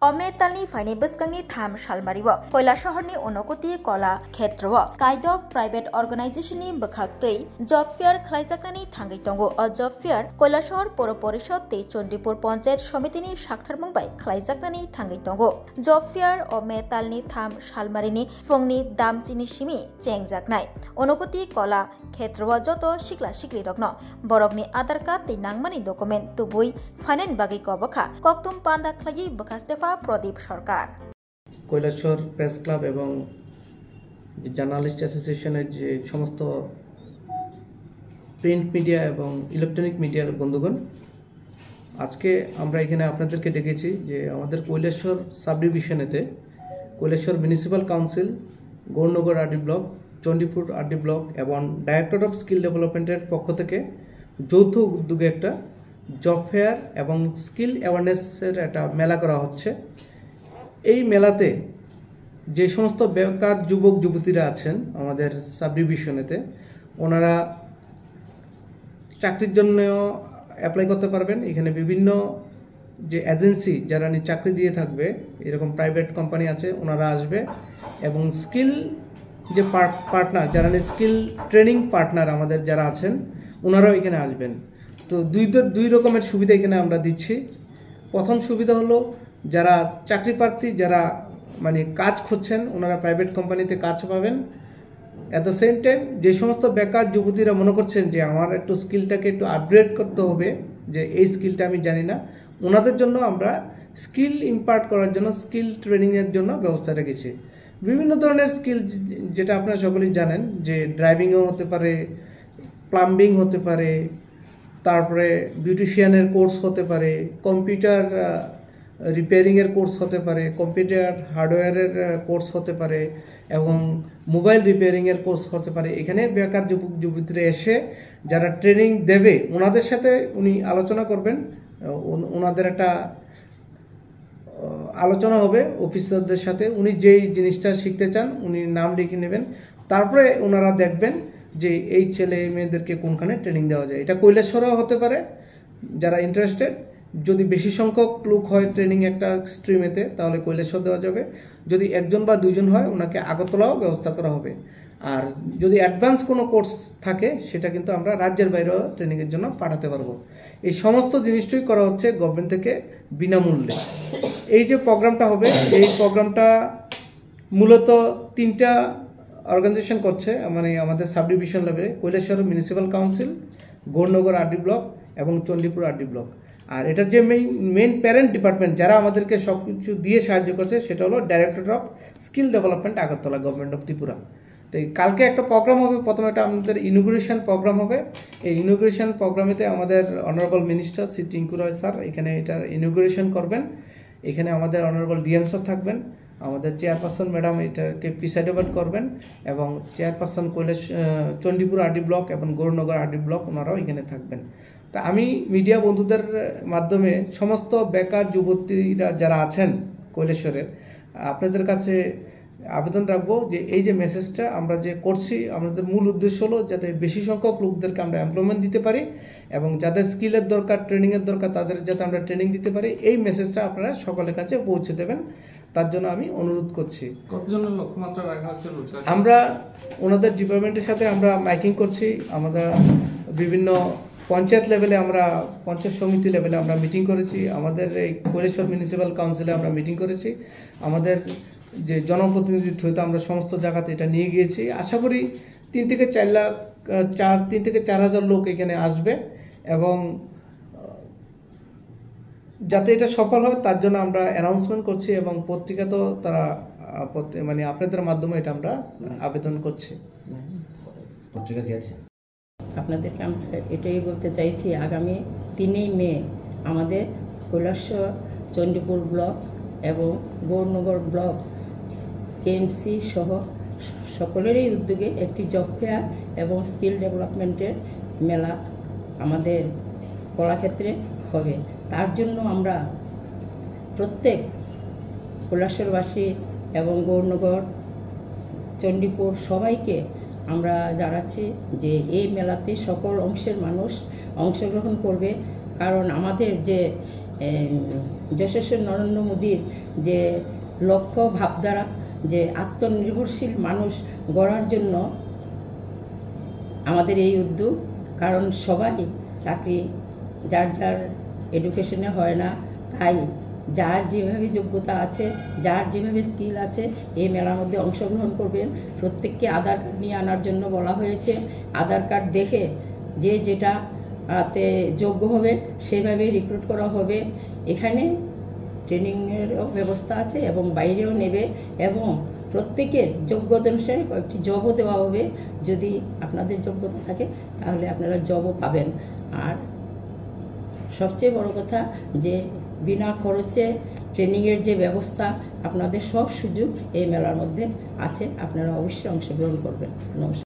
अमेतालनि फाइनि बस्कांनि थाम सालमारिव कैलाशहरनि अनगति कला क्षेत्रव कायदक प्राइवेट अर्गेनाइजेशननि बखाक्तै जब फेयर खालायजानानै थांगै दंगो अ जब फेयर कैलाशहर पौर परिषद ते चंडीपुर पंचायत समितिनि साक्थारमंबाय खालायजानानै थांगै दंगो जब फेयर अमेतालनि थाम सालमारिनि फुंनि दामचिनि सिमि चेंजाकनाय अनगति कला क्षेत्रव जत सिक्ला सिक्ली रग्न बरकनि आधार कार्ड ते नांगमानि डकुमेन्ट तुबुई फाइनेन बागै कबखा कक्तुम पान्दा खलायै बखास्तेफा प्रदीप सरकार কৈলাসহর প্রেস ক্লাব এবং জার্নালিস্ট অ্যাসোসিয়েশনের যে সমস্ত প্রিন্ট মিডিয়া এবং ইলেকট্রনিক মিডিয়ার বন্ধুগণ, আজকে আমরা এখানে আপনাদেরকে ডেকেছি যে আমাদের কৈলাসহর সাব ডিভিশনেতে Kailashahar municipal council, Gournagar RD block, Chandipur RD block এবং ডাইরেক্টর অফ স্কিল ডেভেলপমেন্টের পক্ষ থেকে যৌথ উদ্যোগে একটা জব ফেয়ার এবং স্কিল অ্যাওয়ারনেসের একটা মেলা করা হচ্ছে। এই মেলাতে যে সমস্ত বেকার যুবক যুবতীরা আছেন আমাদের সাব ডিভিশনেতে, ওনারা চাকরির জন্য অ্যাপ্লাই করতে পারবেন। এখানে বিভিন্ন যে এজেন্সি যারা চাকরি দিয়ে থাকবে, এরকম প্রাইভেট কোম্পানি আছে, ওনারা আসবে এবং স্কিল যে পার্টনার যারা স্কিল ট্রেনিং পার্টনার আমাদের যারা আছেন, ওনারাও এখানে আসবেন। তো দুই রকমের সুবিধা এখানে আমরা দিচ্ছি। প্রথম সুবিধা হলো যারা চাকরি প্রার্থী, যারা কাজ খুঁজছেন, ওনারা প্রাইভেট কোম্পানিতে কাজ পাবেন। অ্যাট দ্য সেম টাইম যে সমস্ত বেকার যুবতীরা মনে করছেন যে আমার একটু স্কিলটাকে একটু আপগ্রেড করতে হবে, যে এই স্কিলটা আমি জানি না, ওনাদের জন্য আমরা স্কিল ইম্পার্ট করার জন্য স্কিল ট্রেনিংয়ের জন্য ব্যবস্থা রেখেছি। বিভিন্ন ধরনের স্কিল, যেটা আপনারা সকলেই জানেন, যে ড্রাইভিংও হতে পারে, প্লাম্বিং হতে পারে, তারপরে বিউটিশিয়ানের কোর্স হতে পারে, কম্পিউটার রিপেয়ারিংয়ের কোর্স হতে পারে, কম্পিউটার হার্ডওয়্যারের কোর্স হতে পারে এবং মোবাইল রিপেয়ারিংয়ের কোর্স হতে পারে। এখানে বেকার যুবক যুবতীরা এসে যারা ট্রেনিং দেবে, ওনাদের সাথে উনি আলোচনা করবেন। ওনাদের একটা আলোচনা হবে অফিসারদের সাথে, উনি যেই জিনিসটা শিখতে চান উনি নাম লিখে নেবেন। তারপরে ওনারা দেখবেন যে এই ছেলে মেয়েদেরকে কোনখানে ট্রেনিং দেওয়া যায়। এটা কৈলাসহরেও হতে পারে যারা ইন্টারেস্টেড। যদি বেশি সংখ্যক লোক হয় ট্রেনিং একটা স্ট্রিমেতে, তাহলে কৈলাসহর দেওয়া যাবে। যদি একজন বা দুইজন হয়, ওনাকে আগরতলাও ব্যবস্থা করা হবে। আর যদি অ্যাডভান্স কোনো কোর্স থাকে, সেটা কিন্তু আমরা রাজ্যের বাইরেও ট্রেনিংয়ের জন্য পাঠাতে পারবো। এই সমস্ত জিনিসটাই করা হচ্ছে গভর্নমেন্ট থেকে বিনামূল্যে। এই যে প্রোগ্রামটা হবে, এই প্রোগ্রামটা মূলত তিনটা অর্গানাইজেশন করছে, আমাদের সাব ডিভিশন লেভেলে Kailashahar municipal council, Gournagar RD block এবং চণ্ডীপুর আরডি ব্লক। আর এটার যে মেইন প্যারেন্ট ডিপার্টমেন্ট যারা আমাদেরকে সব কিছু দিয়ে সাহায্য করছে, সেটা হলো director of skill development Agartala, government of Tripura. তো কালকে একটা প্রোগ্রাম হবে, প্রথমে একটা আমাদের ইনোগ্রেশন প্রোগ্রাম হবে। এই ইনোগ্রেশন প্রোগ্রামেতে আমাদের অনারেবল মিনিস্টার শ্রী টিঙ্কু রয় স্যার এখানে এটার ইনোগ্রেশন করবেন। এখানে আমাদের অনারেবল ডিএম স্যার থাকবেন, আমাদের চেয়ারপারসন ম্যাডাম এটাকে প্রিসাইড করবেন এবং চেয়ারপারসন চণ্ডীপুর আরডি ব্লক এবং গৌরনগর আরডি ব্লক, ওনারাও এখানে থাকবেন। তা আমি মিডিয়া বন্ধুদের মাধ্যমে সমস্ত বেকার যুবতীরা যারা আছেন কৈলাসহরের, আপনাদের কাছে আবেদন রাখবো যে এই যে মেসেজটা আমরা যে করছি, আমাদের মূল উদ্দেশ্য হলো যাতে বেশি সংখ্যক লোকদেরকে আমরা এমপ্লয়মেন্ট দিতে পারি এবং যাদের স্কিলের দরকার, ট্রেনিংয়ের দরকার, তাদের যাতে আমরা ট্রেনিং দিতে পারি। এই মেসেজটা আপনারা সকলের কাছে পৌঁছে দেবেন, তার জন্য আমি অনুরোধ করছি। কতজনের লক্ষ্যমাত্রা রাখা হচ্ছে? আমরা ওনাদের ডিপার্টমেন্টের সাথে আমরা মাইকিং করছি। আমরা বিভিন্ন পঞ্চায়েত লেভেলে, আমরা পঞ্চায়েত সমিতি লেভেলে আমরা মিটিং করেছি। আমাদের এই কৈলাসহর মিউনিসিপ্যাল কাউন্সিলে আমরা মিটিং করেছি। আমাদের যে জনপ্রতিনিধিত্ব হয়তো আমরা সমস্ত জায়গাতে এটা নিয়ে গিয়েছি। আশা করি 3 থেকে 4 হাজার লোক এখানে আসবে এবং যাতে এটা সফল হয় তার জন্য আমরা অ্যানাউন্সমেন্ট করছি এবং পত্রিকা তো তারা আপনাদের মাধ্যমে এটা আমরা আবেদন করছি। পত্রিকা দিয়েছে। আপনাদেরকে আমরা এটাই বলতে চাইছি, আগামী 3 মে আমাদের কৈলাসহর, চণ্ডীপুর ব্লক এবং গৌরনগর ব্লক কেএমসি সহ সকলেরই উদ্যোগে একটি জব ফেয়ার এবং স্কিল ডেভেলপমেন্টের মেলা আমাদের কলাক্ষেত্রে হবে। তার জন্য আমরা প্রত্যেক কৈলাসহরবাসী এবং গৌরনগর, চণ্ডীপুর সবাইকে আমরা জানাচ্ছি যে এই মেলাতে সকল অংশের মানুষ অংশগ্রহণ করবে। কারণ আমাদের যে যশস্বী নরেন্দ্র মোদীর যে লক্ষ্য ভাবধারা, যে আত্মনির্ভরশীল মানুষ গড়ার জন্য আমাদের এই উদ্যোগ। কারণ সবাই চাকরি যার যার এডুকেশনে হয় না, তাই যার যেভাবে যোগ্যতা আছে, যার যেভাবে স্কিল আছে এই মেলার মধ্যে অংশগ্রহণ করবেন। প্রত্যেককে আধার কার্ড নিয়ে আনার জন্য বলা হয়েছে। আধার কার্ড দেখে যে যেটাতে যোগ্য হবে সেভাবে রিক্রুট করা হবে। এখানে ট্রেনিংয়েরও ব্যবস্থা আছে এবং বাইরেও নেবে, এবং প্রত্যেকের যোগ্যতা অনুসারে কয়েকটি জবও দেওয়া হবে। যদি আপনাদের যোগ্যতা থাকে তাহলে আপনারা জবও পাবেন। আর সবচেয়ে বড় কথা যে বিনা খরচে ট্রেনিংয়ের যে ব্যবস্থা, আপনাদের সব সুযোগ এই মেলার মধ্যে আছে। আপনারা অবশ্যই অংশগ্রহণ করবেন। নমস্কার।